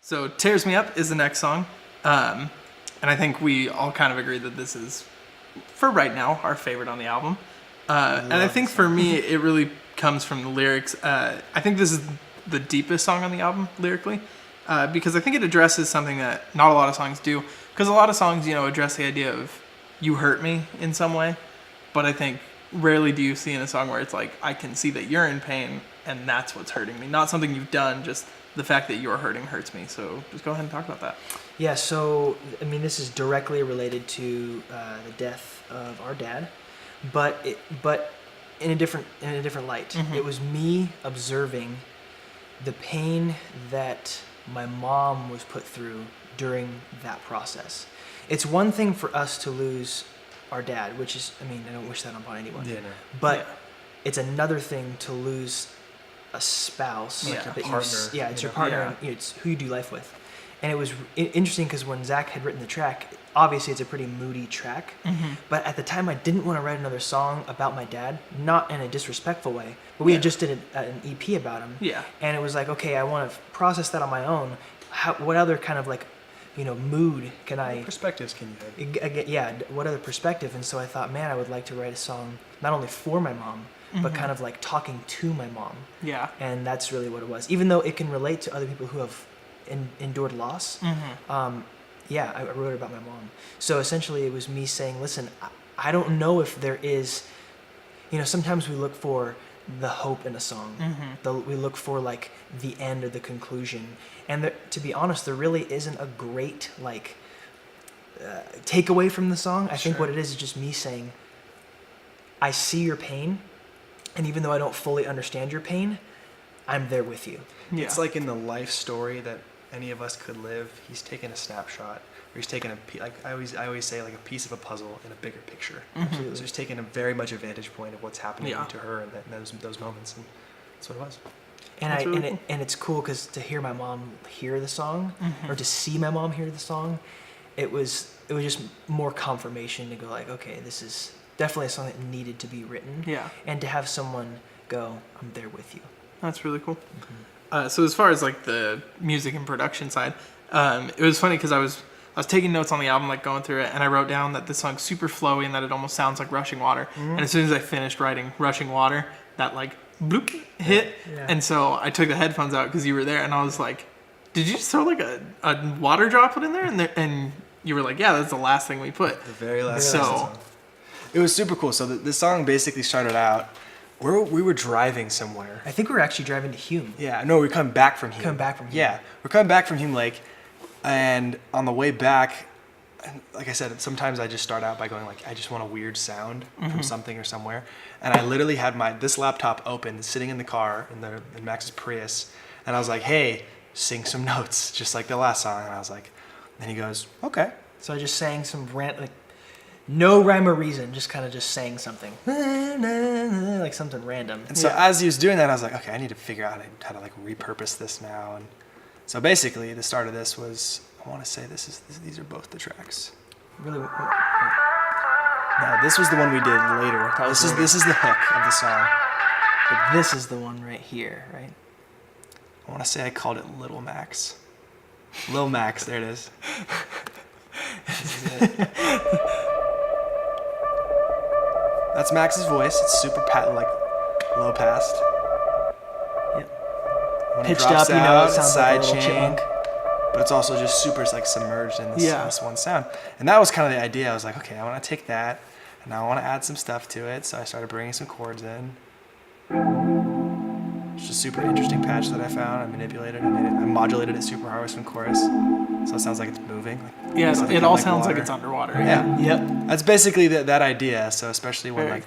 So Tears Me Up is the next song. And I think we all kind of agree that this is, for right now, our favorite on the album. And I think for me, it really comes from the lyrics. I think this is the deepest song on the album, lyrically. Because I think it addresses something that not a lot of songs do. Because a lot of songs, address the idea of you hurt me in some way. But I think rarely do you see in a song where it's like, I can see that you're in pain and that's what's hurting me. Not something you've done, just the fact that you're hurting hurts me. So just go ahead and talk about that. Yeah, so, this is directly related to the death of our dad, but in a different light. Mm-hmm. It was me observing the pain that my mom was put through during that process. It's one thing for us to lose our dad, which is, I don't wish that upon anyone. Yeah, no. But it's another thing to lose a spouse, a partner. It's your partner, and it's who you do life with. And it was interesting because when Zach had written the track, obviously it's a pretty moody track, but at the time I didn't want to write another song about my dad, not in a disrespectful way, but we had just did an EP about him. Yeah. And it was like, okay, I want to process that on my own. What other kind of mood can I... What perspectives can you have? Yeah, what other perspective? And so I thought, man, I would like to write a song not only for my mom, but kind of like talking to my mom. Yeah. And that's really what it was. Even though it can relate to other people who have endured loss, I wrote it about my mom. So essentially it was me saying, listen, I don't know if there is, sometimes we look for the hope in a song. We look for like the end or the conclusion. And to be honest, there really isn't a great takeaway from the song. I think what it is just me saying, I see your pain, and even though I don't fully understand your pain, I'm there with you. Yeah. It's like in the life story that any of us could live. He's taken a snapshot, or he's taken I always say like a piece of a puzzle in a bigger picture. So he's taken a very much a vantage point of what's happening to her in those moments, and that's what it was. And it's cool because to hear my mom hear the song, or to see my mom hear the song, it was just more confirmation to go like, okay, this is definitely a song that needed to be written. Yeah. And to have someone go, I'm there with you. That's really cool. So as far as like the music and production side, it was funny because I was taking notes on the album, like going through it, and I wrote down that this song's super flowy and that it almost sounds like Rushing Water. And as soon as I finished writing Rushing Water, that like bloop hit. Yeah. And so I took the headphones out because you were there, and I was like, did you just throw like a water droplet in there? And you were like, yeah, that's the last thing we put. The very last song. It was super cool. So the song basically started out, we were driving somewhere. I think we were actually driving to Hume. Yeah, no, we come back from Hume. Yeah, we're coming back from Hume Lake, and on the way back, like I said, sometimes I just start out by going like, I just want a weird sound from something or somewhere, and I literally had this laptop open, sitting in the car in Max's Prius, and I was like, hey, sing some notes, just like the last song, and I was like, and he goes, okay. So I just sang some no rhyme or reason, just kind of just saying something, like something random. And so as he was doing that, I was like, okay, I need to figure out how to like repurpose this now. And so basically, the start of this was, I want to say these are both the tracks. Really? No, this was the one we did later. This is the hook of the song. But this is the one right here, right? I want to say I called it Little Max. Lil Max, there it is. This is it. That's Max's voice. It's super low passed. Yep. When Pitched it drops up, out, it sounds side like a little chain, chipmunk. but it's also just super submerged in this one sound. And that was kind of the idea. I was like, okay, I want to take that, and I want to add some stuff to it. So I started bringing some chords in. It's just a super interesting patch that I found. I manipulated it. I modulated it super hard with some chorus, so it sounds like it's moving. It all sounds like it's underwater. Yeah. Yep. That's basically that idea. So especially when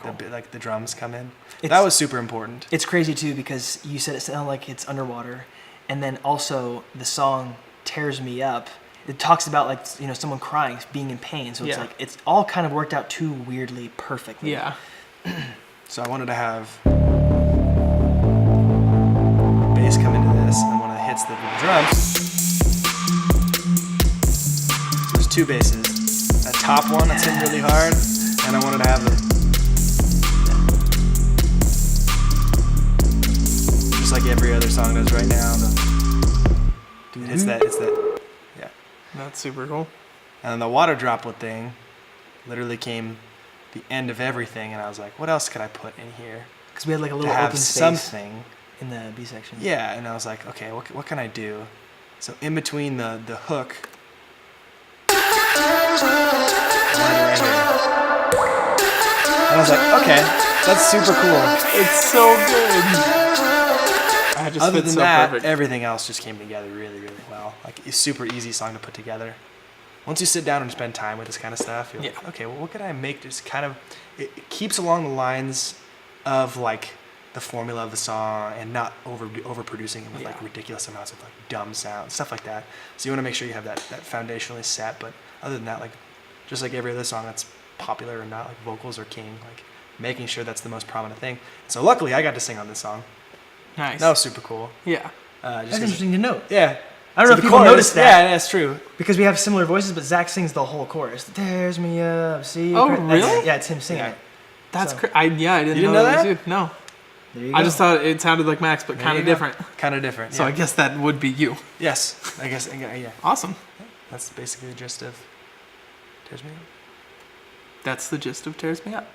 the drums come in, that was super important. It's crazy too because you said it sounded like it's underwater, and then also the song Tears Me Up. It talks about someone crying, being in pain. So it's like it's all kind of worked out too weirdly perfectly. Yeah. So I wanted to have bass come into this, and when it hits the drums, there's two basses. That top one that's hitting really hard, and I wanted to have just like every other song does right now. It it's that, yeah. That's super cool. And then the water droplet thing literally came the end of everything, and I was like, what else could I put in here? Because we had like a little to have open space something in the B section. Yeah, and I was like, okay, what can I do? So in between the hook, right here. And I was like, okay, that's super cool. It's so good. Just Other than that, perfect. everything else just came together really, really well. Like, it's a super easy song to put together. Once you sit down and spend time with this kind of stuff, you're like, okay, well, what could I make just kind of... It keeps along the lines of, like, the formula of the song and not overproducing it with, like, ridiculous amounts of, like, dumb sounds, stuff like that. So you want to make sure you have that foundationally set. But other than that, like, just like every other song that's popular or not, like, vocals are king, like, making sure that's the most prominent thing. So luckily, I got to sing on this song. Nice. That was super cool. Yeah. That's interesting to note. Yeah. I don't know if people noticed that. Yeah, that's true. Because we have similar voices, but Zach sings the whole chorus. Tears me up, see you. Oh, really? Yeah, it's him singing it. That's I didn't know know that? Was you. No. There you go. I just thought it sounded like Max, but kind of different. Kind of different. So I guess that would be you. Yes, I guess. Yeah. Awesome. That's basically the gist of Tears Me Up. That's the gist of Tears Me Up.